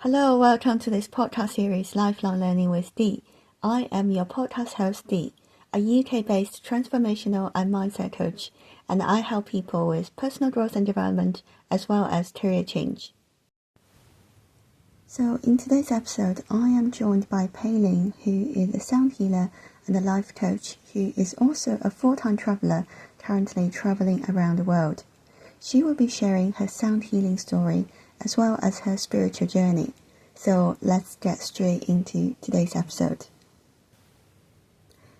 Hello, welcome to this podcast series, Lifelong Learning with Dee. I am your podcast host, Dee, a UK-based transformational and mindset coach, and I help people with personal growth and development as well as career change. So in today's episode, I am joined by Peh Linde, who is a sound healer and a life coach who is also a full-time traveler currently traveling around the world. She will be sharing her sound healing story as well as her spiritual journey. So let's get straight into today's episode.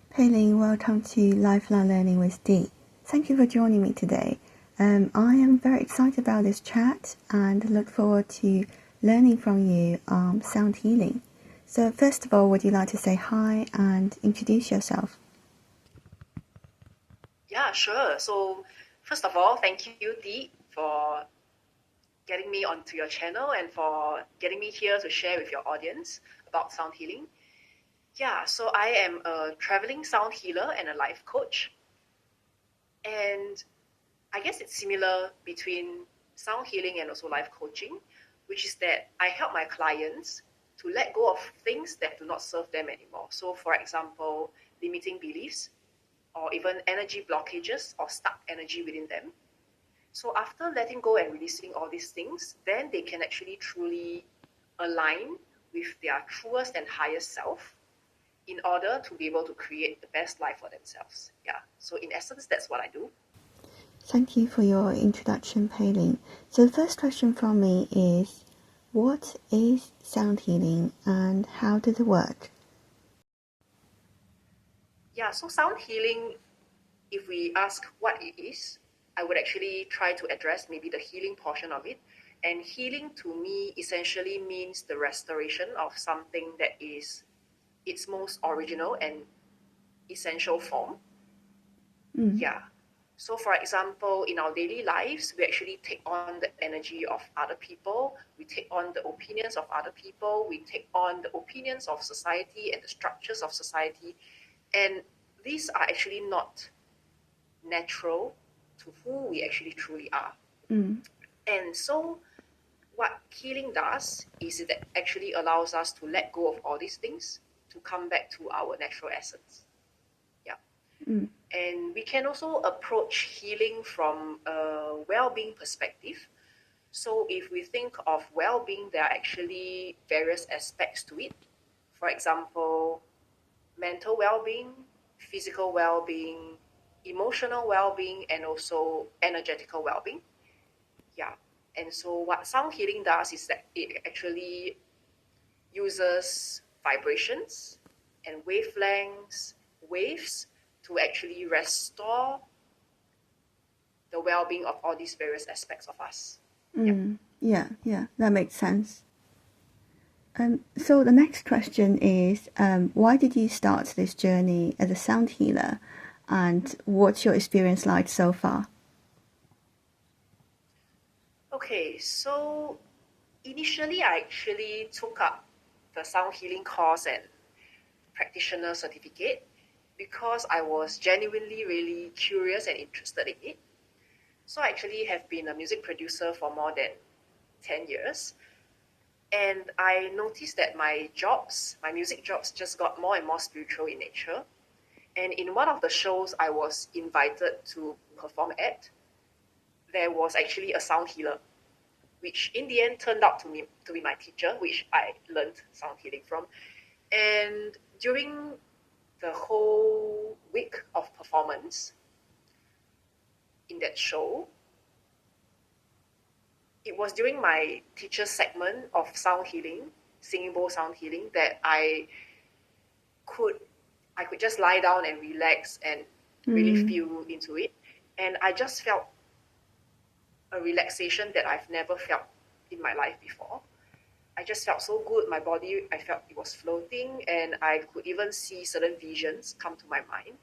Peh Linde, welcome to Lifelong Learning with Dee. Thank you for joining me today. I am very excited about this chat and look forward to learning from you on sound healing. So first of all, would you like to say hi and introduce yourself? Yeah, sure. So first of all, thank you, Dee, for getting me onto your channel and for getting me here to share with your audience about sound healing. Yeah, so I am a traveling sound healer and a life coach. And I guess it's similar between sound healing and also life coaching, which is that I help my clients to let go of things that do not serve them anymore. So for example, limiting beliefs or even energy blockages or stuck energy within them. So after letting go and releasing all these things, then they can actually truly align with their truest and highest self in order to be able to create the best life for themselves. Yeah. So in essence, that's what I do. Thank you for your introduction, Peh Linde. So the first question from me is, what is sound healing and how does it work? Yeah, so sound healing, if we ask what it is, I would actually try to address maybe the healing portion of it. And healing to me essentially means the restoration of something that is its most original and essential form. Yeah. So, for example, in our daily lives, we actually take on the energy of other people, we take on the opinions of other people, we take on the opinions of society and the structures of society. And these are actually not natural to who we actually truly are. And so, what healing does is it actually allows us to let go of all these things to come back to our natural essence. Yeah. And we can also approach healing from a well-being perspective. So if we think of well-being, there are actually various aspects to it. For example, mental well-being, physical well-being, emotional well-being, and also energetical well-being. Yeah. And so what sound healing does is that it actually uses vibrations and wavelengths, waves to actually restore the well-being of all these various aspects of us. Yeah, that makes sense. So the next question is, why did you start this journey as a sound healer, and what's your experience like so far? Okay, so initially I actually took up the sound healing course and practitioner certificate because I was genuinely really curious and interested in it. So I actually have been a music producer for more than 10 years. And I noticed that my music jobs just got more and more spiritual in nature. And in one of the shows I was invited to perform at, there was actually a sound healer, which in the end turned out to be my teacher, which I learned sound healing from. And during the whole week of performance in that show, it was during my teacher's segment of sound healing, singing bowl sound healing, that could I could just lie down and relax and really feel into it. And I just felt a relaxation that I've never felt in my life before. I just felt so good. My body, I felt it was floating, and I could even see certain visions come to my mind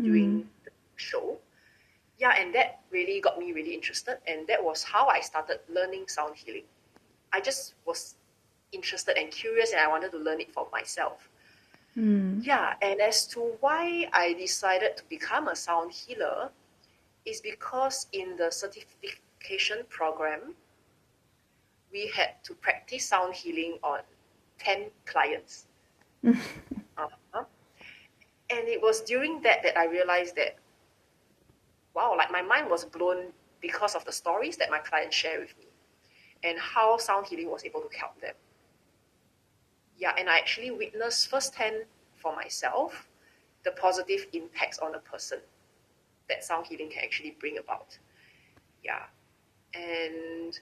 during the show. Yeah, and that really got me really interested, and that was how I started learning sound healing. I just was interested and curious, and I wanted to learn it for myself. Yeah, and as to why I decided to become a sound healer is because in the certification program, we had to practice sound healing on 10 clients. Uh-huh. And it was during that I realized that, wow, like my mind was blown because of the stories that my clients share with me and how sound healing was able to help them. Yeah, and I actually witnessed firsthand for myself the positive impacts on a person that sound healing can actually bring about. Yeah. And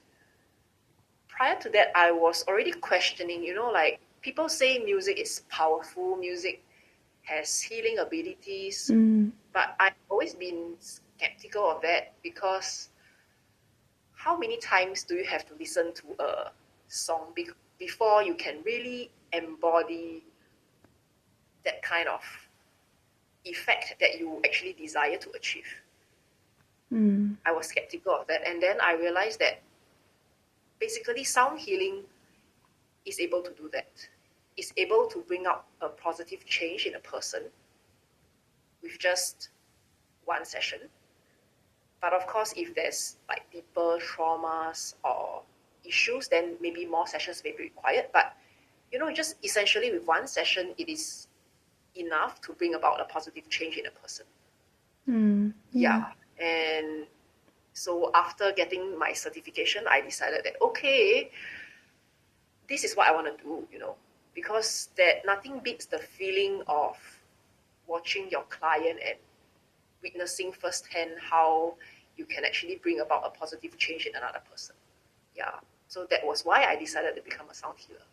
prior to that, I was already questioning, like people say music is powerful, music has healing abilities, but I've always been skeptical of that because how many times do you have to listen to a song before you can really embody that kind of effect that you actually desire to achieve? I was skeptical of that. And then I realized that basically sound healing is able to do that. It's able to bring out a positive change in a person with just one session. But of course, if there's like deeper traumas or issues, then maybe more sessions may be required. But just essentially with one session, it is enough to bring about a positive change in a person. Yeah. And so after getting my certification, I decided that, okay, this is what I want to do, because that nothing beats the feeling of watching your client and witnessing firsthand how you can actually bring about a positive change in another person. Yeah. So that was why I decided to become a sound healer.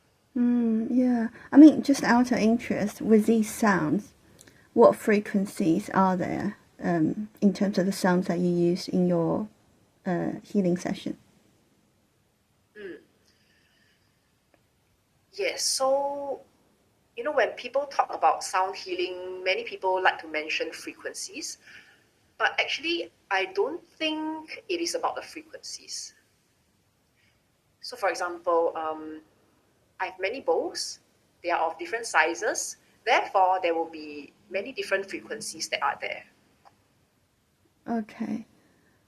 Yeah. I mean, just out of interest, with these sounds, what frequencies are there in terms of the sounds that you use in your healing session? Yes. So, when people talk about sound healing, many people like to mention frequencies. But actually, I don't think it is about the frequencies. So, for example, I have many bowls. They are of different sizes. Therefore, there will be many different frequencies that are there. Okay.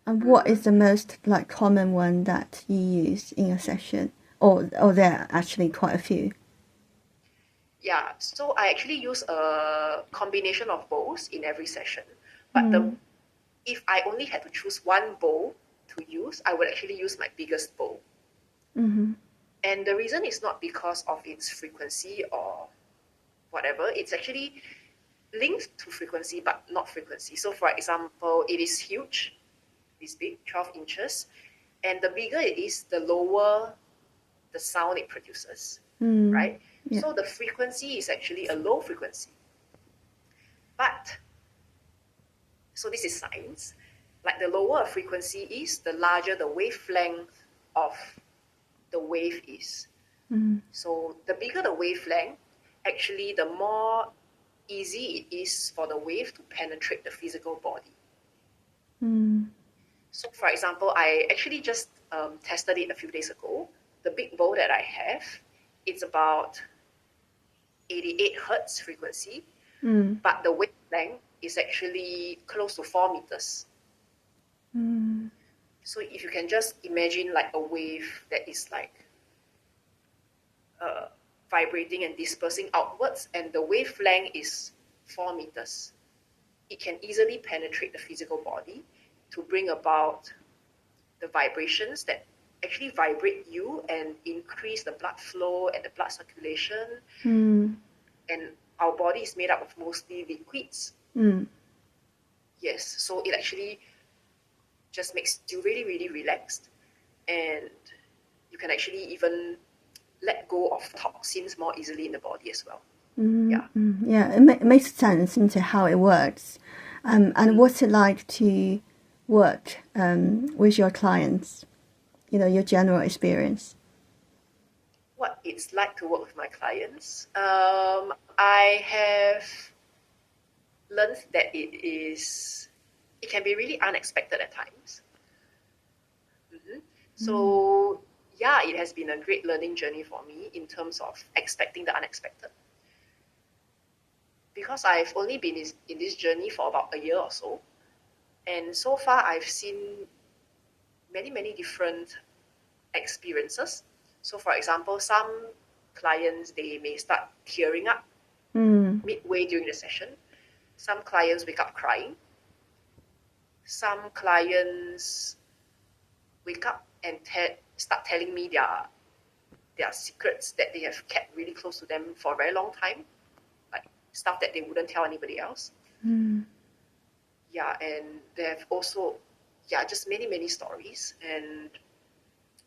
And what is the most like common one that you use in a session? Or there are actually quite a few. Yeah, so I actually use a combination of bowls in every session. But if I only had to choose one bowl to use, I would actually use my biggest bowl. And the reason is not because of its frequency or whatever. It's actually linked to frequency, but not frequency. So, for example, it is huge, it's big, 12 inches. And the bigger it is, the lower the sound it produces, right? Yeah. So the frequency is actually a low frequency. But, so this is science, like the lower a frequency is, the larger the wavelength of the wave is. So the bigger the wavelength, actually the more easy it is for the wave to penetrate the physical body. So for example, I actually just tested it a few days ago. The big bowl that I have, it's about 88 hertz frequency, but the wavelength is actually close to 4 meters. So if you can just imagine like a wave that is like vibrating and dispersing outwards, and the wavelength is 4 meters, it can easily penetrate the physical body to bring about the vibrations that actually vibrate you and increase the blood flow and the blood circulation. And our body is made up of mostly liquids. Yes, so it actually just makes you really, really relaxed, and you can actually even let go of toxins more easily in the body as well. Yeah, it makes sense into how it works. And what's it like to work with your clients? Your general experience. What it's like to work with my clients? I have learned that it can be really unexpected at times. So yeah, it has been a great learning journey for me in terms of expecting the unexpected. Because I've only been in this journey for about a year or so, and so far I've seen many, many different experiences. So for example, some clients, they may start tearing up midway during the session. Some clients wake up crying. Some clients wake up and start telling me their secrets that they have kept really close to them for a very long time, like stuff that they wouldn't tell anybody else. Yeah, and they have also, just many stories, and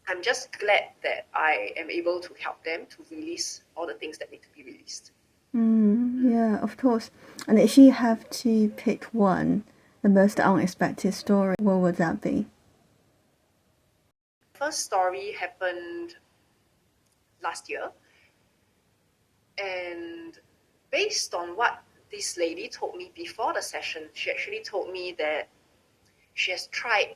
I'm just glad that I am able to help them to release all the things that need to be released. Yeah, of course. And if you have to pick one, the most unexpected story, what would that be? First story happened last year, and based on what this lady told me before the session, she actually told me that she has tried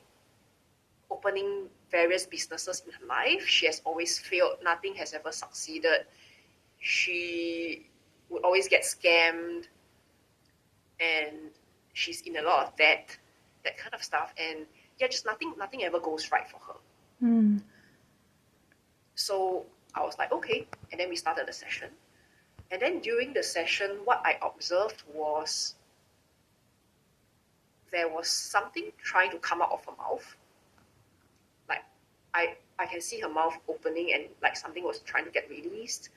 opening various businesses in her life. She has always failed. Nothing has ever succeeded. She would always get scammed, and she's in a lot of debt, that kind of stuff. And just nothing ever goes right for her. So I was like, okay. And then we started the session. And then during the session, what I observed was there was something trying to come out of her mouth. Like I can see her mouth opening, and like something was trying to get released.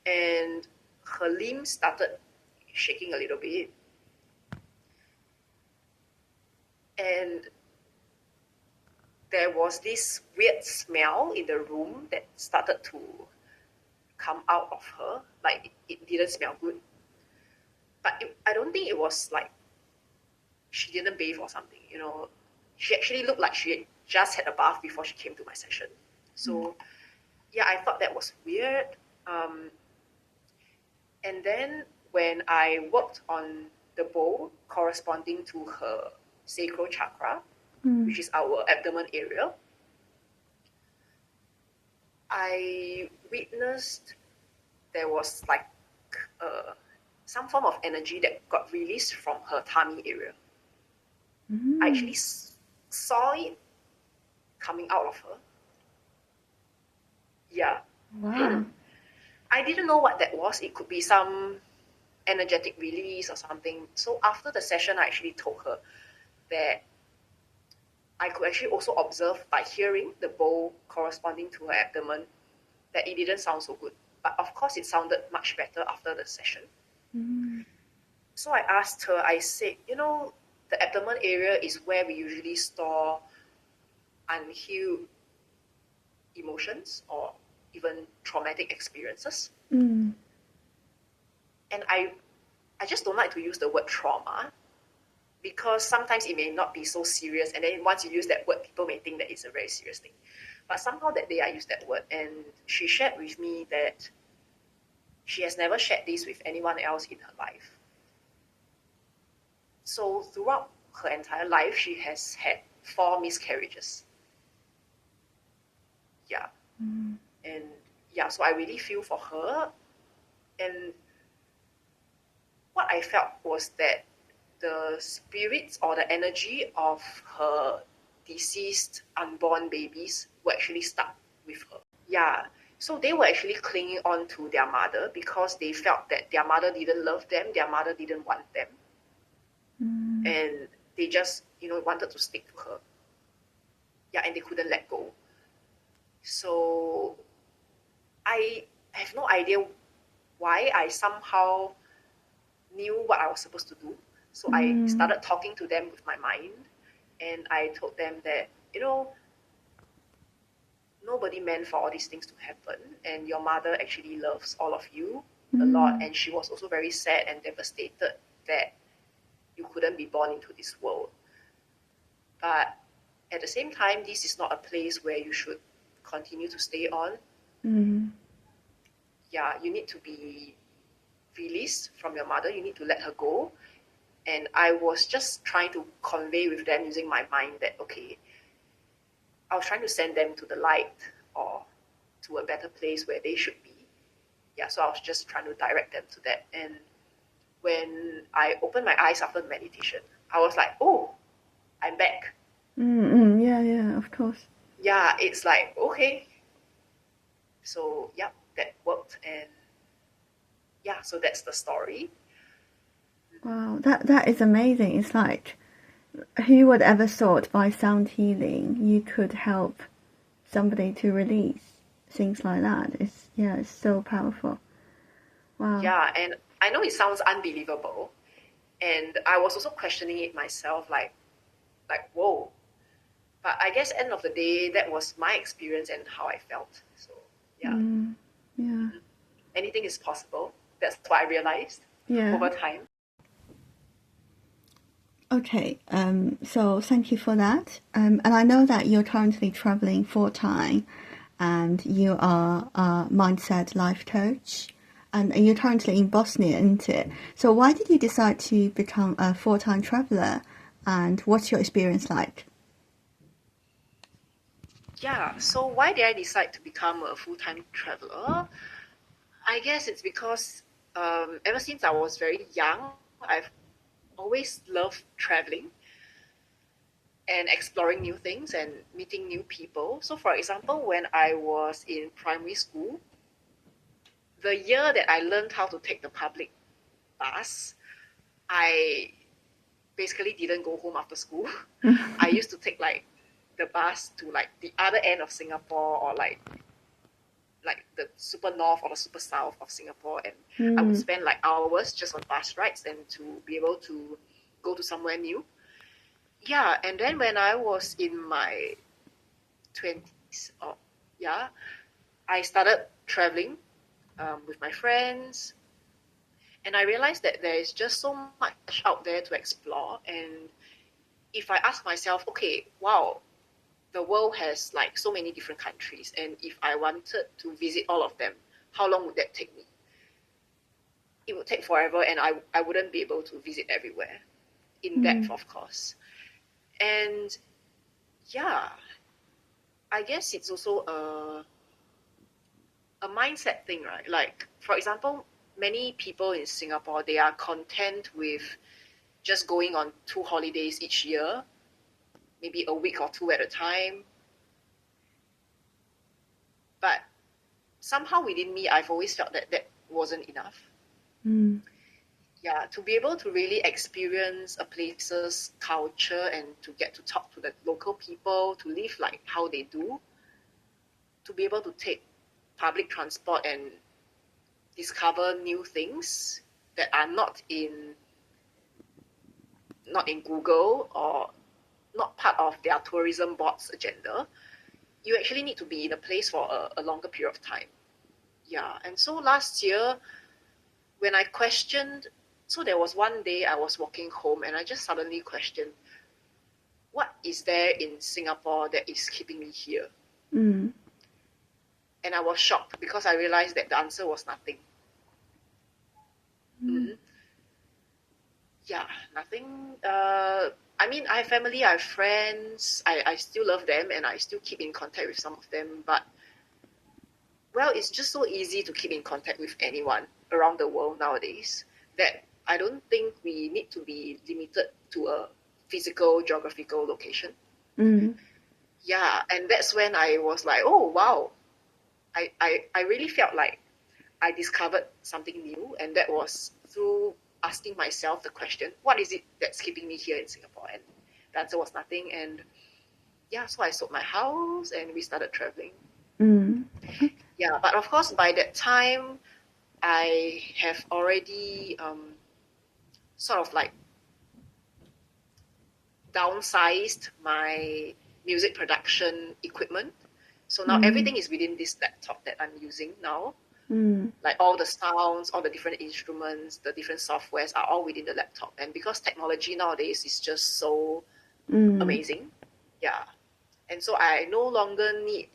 And her limbs started shaking a little bit. And there was this weird smell in the room that started to come out of her. Like it didn't smell good. But I don't think it was like she didn't bathe or something, you know. She actually looked like she had just had a bath before she came to my session. So I thought that was weird. And then when I worked on the bowl corresponding to her sacral chakra, which is our abdomen area, I witnessed there was like some form of energy that got released from her tummy area. I actually saw it coming out of her. Yeah. Wow. I didn't know what that was. It could be some energetic release or something. So after the session, I actually told her that I could actually also observe by hearing the bowl corresponding to her abdomen that it didn't sound so good. But of course, it sounded much better after the session. So I asked her, I said, the abdomen area is where we usually store unhealed emotions or even traumatic experiences. And I just don't like to use the word trauma, because sometimes it may not be so serious, and then once you use that word, people may think that it's a very serious thing. But somehow that day I used that word, and she shared with me that she has never shared this with anyone else in her life. So throughout her entire life, she has had 4 miscarriages. Yeah. And so I really feel for her. And what I felt was that the spirits or the energy of her deceased unborn babies were actually stuck with her. Yeah. So they were actually clinging on to their mother because they felt that their mother didn't love them, their mother didn't want them. And they just, wanted to stick to her. Yeah, and they couldn't let go. So I have no idea why I somehow knew what I was supposed to do. So I started talking to them with my mind, and I told them that, nobody meant for all these things to happen, and your mother actually loves all of you a lot, and she was also very sad and devastated that you couldn't be born into this world. But at the same time, this is not a place where you should continue to stay on. Yeah, you need to be released from your mother. You need to let her go. And I was just trying to convey with them using my mind that, okay, I was trying to send them to the light or to a better place where they should be. Yeah, so I was just trying to direct them to that. And when I opened my eyes after the meditation, I was like, oh, I'm back. Yeah, of course. Yeah, it's like, okay. So yeah, that worked, and yeah, so that's the story. Wow, that is amazing. It's like, who would ever thought by sound healing you could help somebody to release things like that? It's so powerful. Wow. Yeah, and I know it sounds unbelievable, and I was also questioning it myself, like whoa. But I guess end of the day, that was my experience and how I felt. So yeah, Yeah. anything is possible. That's what I realized Yeah. over time. Okay, so thank you for that. And I know that you're currently traveling full time and you are a mindset life coach and you're currently in Bosnia, isn't it? So why did you decide to become a full-time traveler and what's your experience like? Yeah, so why did I decide to become a full-time traveler? I guess it's because ever since I was very young, I've always loved traveling and exploring new things and meeting new people. So, for example, when I was in primary school, the year that I learned how to take the public bus, I basically didn't go home after school. I used to take like the bus to like the other end of Singapore, or like the super north or the super south of Singapore, and I would spend like hours just on bus rides and to be able to go to somewhere new. Yeah, and then when I was in my 20s, yeah, I started traveling with my friends, and I realized that there is just so much out there to explore. And if I ask myself, okay, wow, the world has like so many different countries, and if I wanted to visit all of them, how long would that take me? It would take forever, and I wouldn't be able to visit everywhere in depth, of course. And yeah, I guess it's also a mindset thing, right? Like, for example, many people in Singapore, they are content with just going on 2 holidays each year, maybe a week or two at a time. But somehow within me, I've always felt that that wasn't enough. Yeah, to be able to really experience a place's culture and to get to talk to the local people, to live like how they do, to be able to take public transport and discover new things that are not in Google or not part of their tourism board's agenda, you actually need to be in a place for a longer period of time. Yeah, and so last year when I questioned, so there was one day I was walking home and I just suddenly questioned, what is there in Singapore that is keeping me here? And I was shocked because I realized that the answer was nothing. Mm-hmm. Yeah, nothing. I mean, I have family, I have friends, I still love them and I still keep in contact with some of them. But, well, it's just so easy to keep in contact with anyone around the world nowadays that I don't think we need to be limited to a physical, geographical location. Yeah, and that's when I was like, oh, wow. I really felt like I discovered something new, and that was through asking myself the question, what is it that's keeping me here in Singapore? And the answer was nothing. And yeah, so I sold my house and we started traveling. Yeah, but of course, by that time, I have already sort of like downsized my music production equipment. So now everything is within this laptop that I'm using now. Like all the sounds, all the different instruments, the different softwares are all within the laptop. And because technology nowadays is just so amazing, yeah. And so I no longer need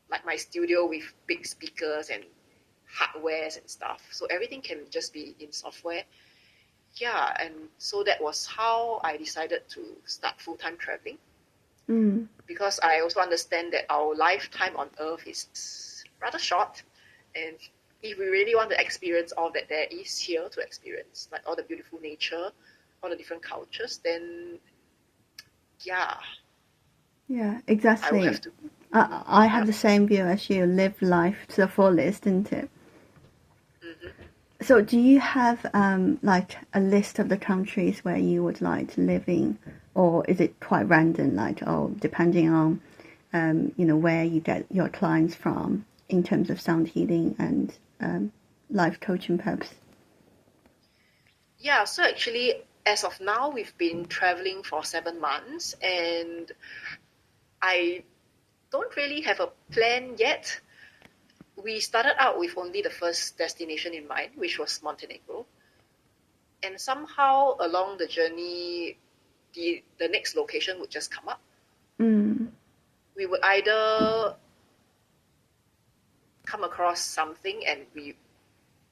like my studio with big speakers and hardwares and stuff. So everything can just be in software. Yeah, and so that was how I decided to start full-time traveling. Because I also understand that our lifetime on Earth is rather short, and if we really want to experience all that there is here to experience, like all the beautiful nature, all the different cultures, then yeah, Yeah, I will exactly. have to. I have Yep. the same view as you. Live life to the fullest, isn't it? Hmm. So, do you have like a list of the countries where you would like to live in, or is it quite random? Like, oh, depending on where you get your clients from in terms of sound healing and life coaching purpose. Yeah, so actually, as of now, we've been traveling for 7 months, and I don't really have a plan yet. We started out with only the first destination in mind, which was Montenegro. And somehow along the journey, the next location would just come up. Mm. We would either come across something and we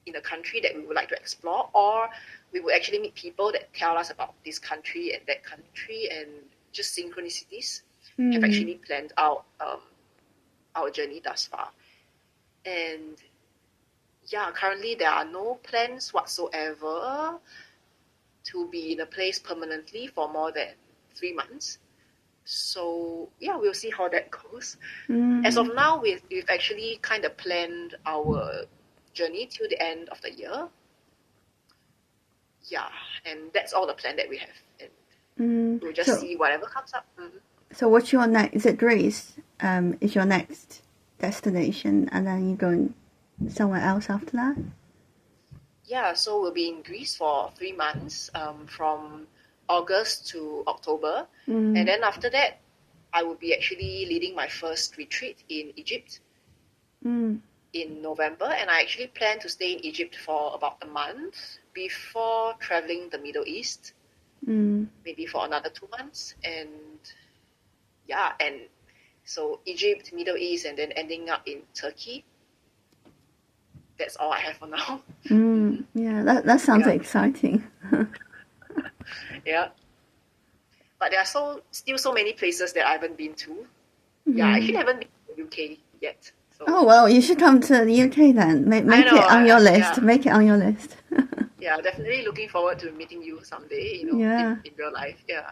in a country that we would like to explore, or we would actually meet people that tell us about this country and that country, and just synchronicities have Mm. actually planned out our journey thus far. And yeah, currently there are no plans whatsoever to be in a place permanently for more than 3 months. So yeah, we'll see how that goes. As of Mm. now, we've actually kind of planned our journey till the end of the year. Yeah, and that's all the plan that we have, and Mm. we'll just So, see whatever comes up. Mm-hmm. so what's your next? Is it Greece? Is your next destination, and then you go somewhere else after that? Yeah, so we'll be in Greece for 3 months, from August to October, and Mm. then after that, I will be actually leading my first retreat in Egypt Mm. in November, and I actually plan to stay in Egypt for about a month before traveling the Middle East, Mm. maybe for another 2 months, and yeah, and so Egypt, Middle East, and then ending up in Turkey. That's all I have for now. Mm-hmm. Yeah, that sounds Yeah, exciting. yeah. But there are still so many places that I haven't been to. Yeah, I actually Mm. haven't been to the UK yet. So Oh well, you should come to the UK then. Make I make know, it on your list. yeah, Make it on your list. yeah, definitely looking forward to meeting you someday. Yeah. In real life. Yeah,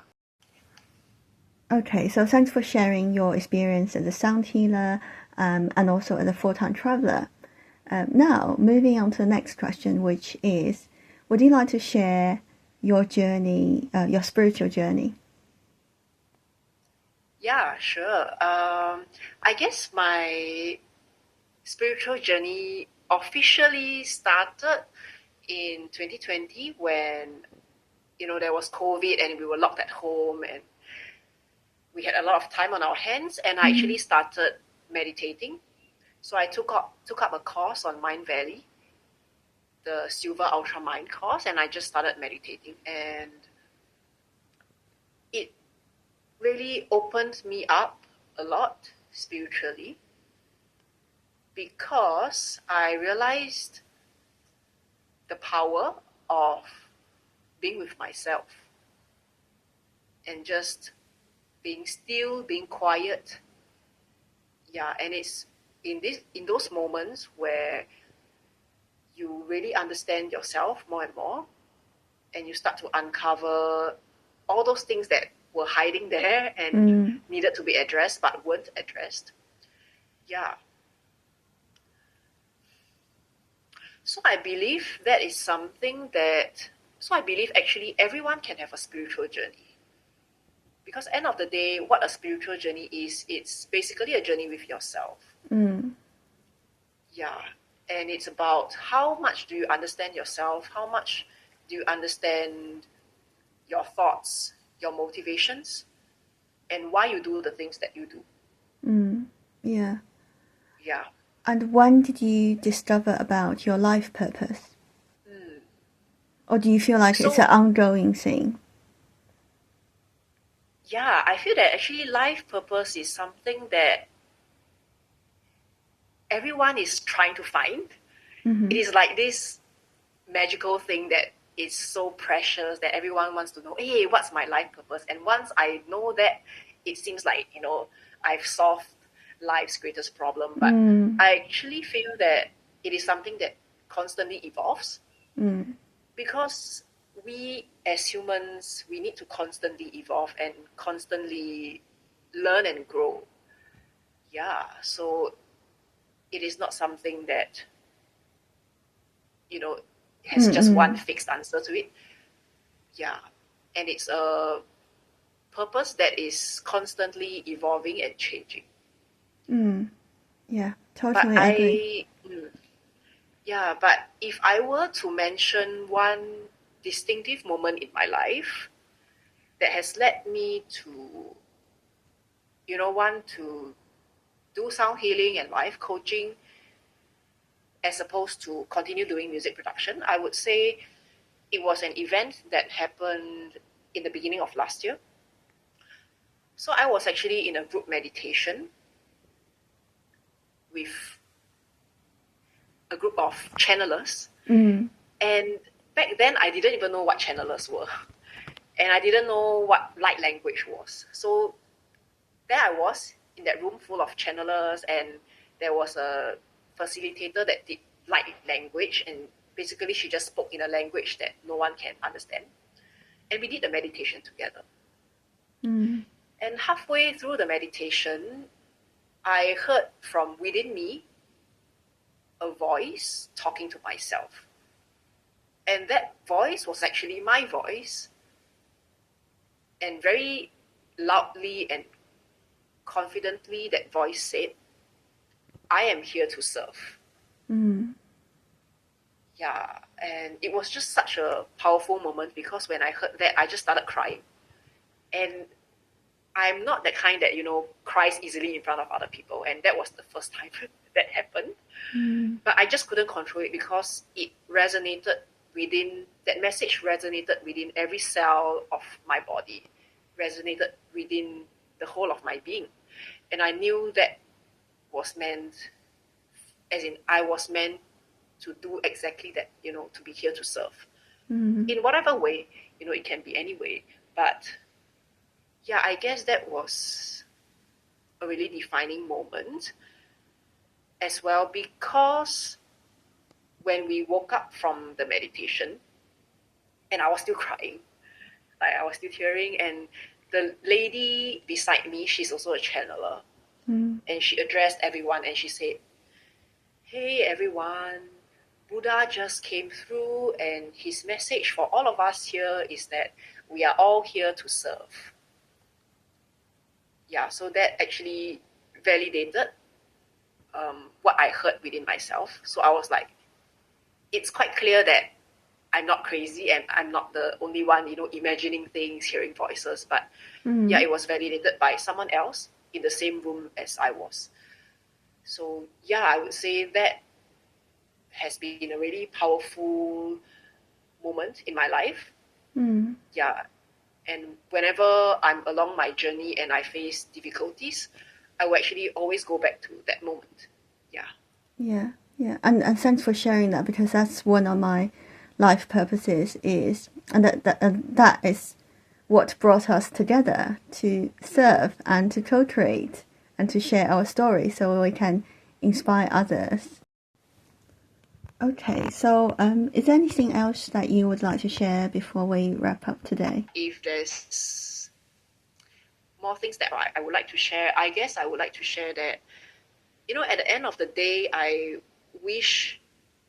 Okay, so thanks for sharing your experience as a sound healer and also as a full-time traveler. Now, moving on to the next question, which is, would you like to share your journey, your spiritual journey? yeah, sure. I guess my spiritual journey officially started in 2020 when there was COVID and we were locked at home and we had a lot of time on our hands, and I Mm. actually started meditating. So I took up a course on Mind Valley, the Silver Ultra Mind course, and I just started meditating, and it really opened me up a lot spiritually because I realized the power of being with myself and just being still, being quiet. Yeah, and it's in those moments where you really understand yourself more and more, and you start to uncover all those things that were hiding there and Mm. needed to be addressed but weren't addressed. Yeah. So I believe that is something that so I believe actually everyone can have a spiritual journey. Because end of the day, what a spiritual journey is, it's basically a journey with yourself. Mm. Yeah. And it's about how much do you understand yourself, how much do you understand your thoughts, your motivations, and why you do the things that you do. Mm. Yeah. Yeah. And when did you discover about your life purpose? Mm. Or do you feel like it's an So, ongoing thing? yeah, I feel that actually life purpose is something that everyone is trying to find. It Mm-hmm. is like this magical thing that is so precious that everyone wants to know, hey, what's my life purpose? And once I know that, it seems like, I've solved life's greatest problem. But Mm. I actually feel that it is something that constantly evolves Mm. because we as humans, we need to constantly evolve and constantly learn and grow. yeah, so it is not something that, has just one fixed answer to it. Yeah. And it's a purpose that is constantly evolving and changing. Yeah, But totally agree. but if I were to mention one distinctive moment in my life that has led me to, want to do sound healing and life coaching as opposed to continue doing music production, I would say it was an event that happened in the beginning of last year. So I was actually in a group meditation with a group of channelers. And back then, I didn't even know what channelers were. And I didn't know what light language was. So there I was in that room full of channelers, and there was a facilitator that did light language. And basically, she just spoke in a language that no one can understand. And we did the meditation together. And halfway through the meditation, I heard from within me a voice talking to myself. And that voice was actually my voice. And very loudly and confidently, that voice said, I am here to serve. Yeah. And it was just such a powerful moment because when I heard that, I just started crying. And I'm not that kind that, cries easily in front of other people. And that was the first time that happened. But I just couldn't control it because it resonated that message resonated within every cell of my body, resonated within the whole of my being. And I knew that was meant, as in, I was meant to do exactly that, to be here to serve. In whatever way, it can be any way. But yeah, I guess that was a really defining moment as well because when we woke up from the meditation, and I was still crying, like I was still tearing, and the lady beside me, she's also a channeler, and she addressed everyone and she said, hey everyone, Buddha just came through, and his message for all of us here is that we are all here to serve. Yeah, so that actually validated what I heard within myself. So I was like, it's quite clear that I'm not crazy and I'm not the only one, imagining things, hearing voices. But yeah, it was validated by someone else in the same room as I was. So yeah, I would say that has been a really powerful moment in my life. Yeah. And whenever I'm along my journey and I face difficulties, I will actually always go back to that moment. Yeah. Yeah. And thanks for sharing that, because that's one of my life purposes is, and that is what brought us together, to serve and to co-create and to share our story so we can inspire others. Okay, so is there anything else that you would like to share before we wrap up today? If there's more things that I would like to share, I guess I would like to share that, at the end of the day, I wish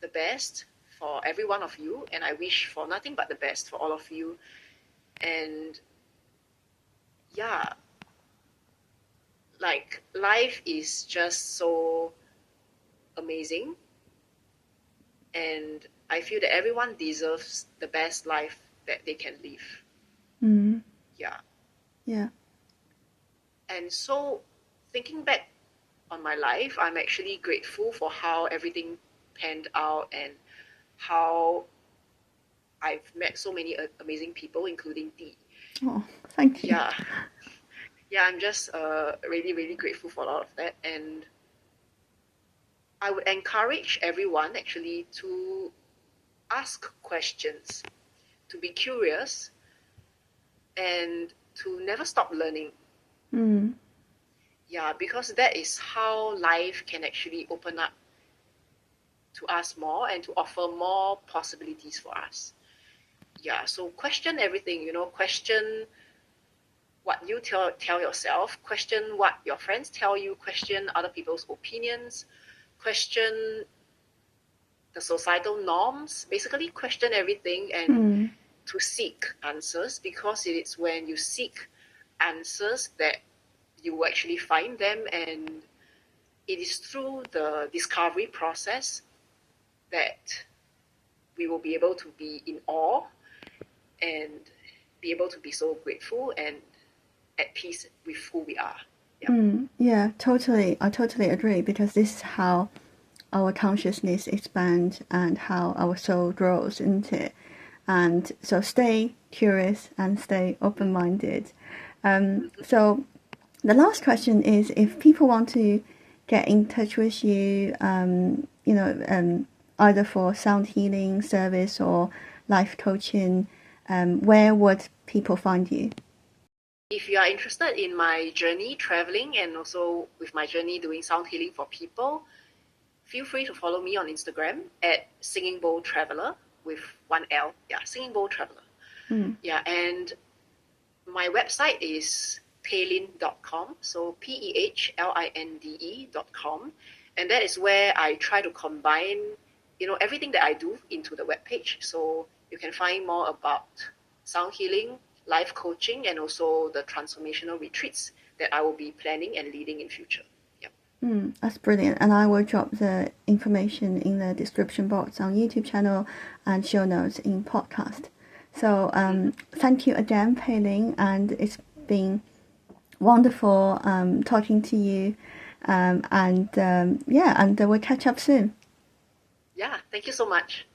the best for every one of you, and I wish for nothing but the best for all of you. And yeah, like life is just so amazing, and I feel that everyone deserves the best life that they can live. Yeah. Yeah. And so thinking back on my life, I'm actually grateful for how everything panned out and how I've met so many amazing people, including Dee. Oh, thank you. Yeah, I'm just really, really grateful for all of that. And I would encourage everyone actually to ask questions, to be curious, and to never stop learning. Yeah, because that is how life can actually open up to us more and to offer more possibilities for us. Yeah, so question everything, question what you tell yourself, question what your friends tell you, question other people's opinions, question the societal norms, basically question everything and to seek answers, because it is when you seek answers that you will actually find them, and it is through the discovery process that we will be able to be in awe and be able to be so grateful and at peace with who we are. Yeah, totally. I totally agree, because this is how our consciousness expands and how our soul grows into it. And so stay curious and stay open-minded. So the last question is, if people want to get in touch with you, either for sound healing service or life coaching, where would people find you? If you are interested in my journey traveling and also with my journey doing sound healing for people, feel free to follow me on Instagram at Singing Bowl Traveler with one L. Yeah, Singing Bowl Traveler. Yeah, and my website is pehlinde.com, so pehlinde.com, and that is where I try to combine, everything that I do into the webpage. So you can find more about sound healing, life coaching, and also the transformational retreats that I will be planning and leading in future. That's brilliant. And I will drop the information in the description box on YouTube channel and show notes in podcast. So thank you again, Peh Linde, and it's been wonderful talking to you. And we'll catch up soon. Yeah, thank you so much.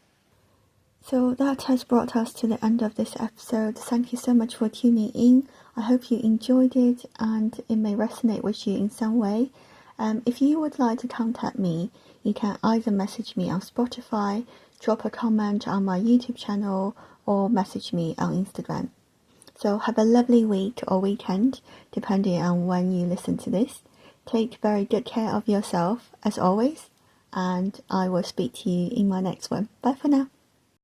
So that has brought us to the end of this episode. Thank you so much for tuning in. I hope you enjoyed it and it may resonate with you in some way. If you would like to contact me, you can either message me on Spotify, drop a comment on my YouTube channel, or message me on Instagram. So have a lovely week or weekend, depending on when you listen to this. Take very good care of yourself, as always, and I will speak to you in my next one. Bye for now.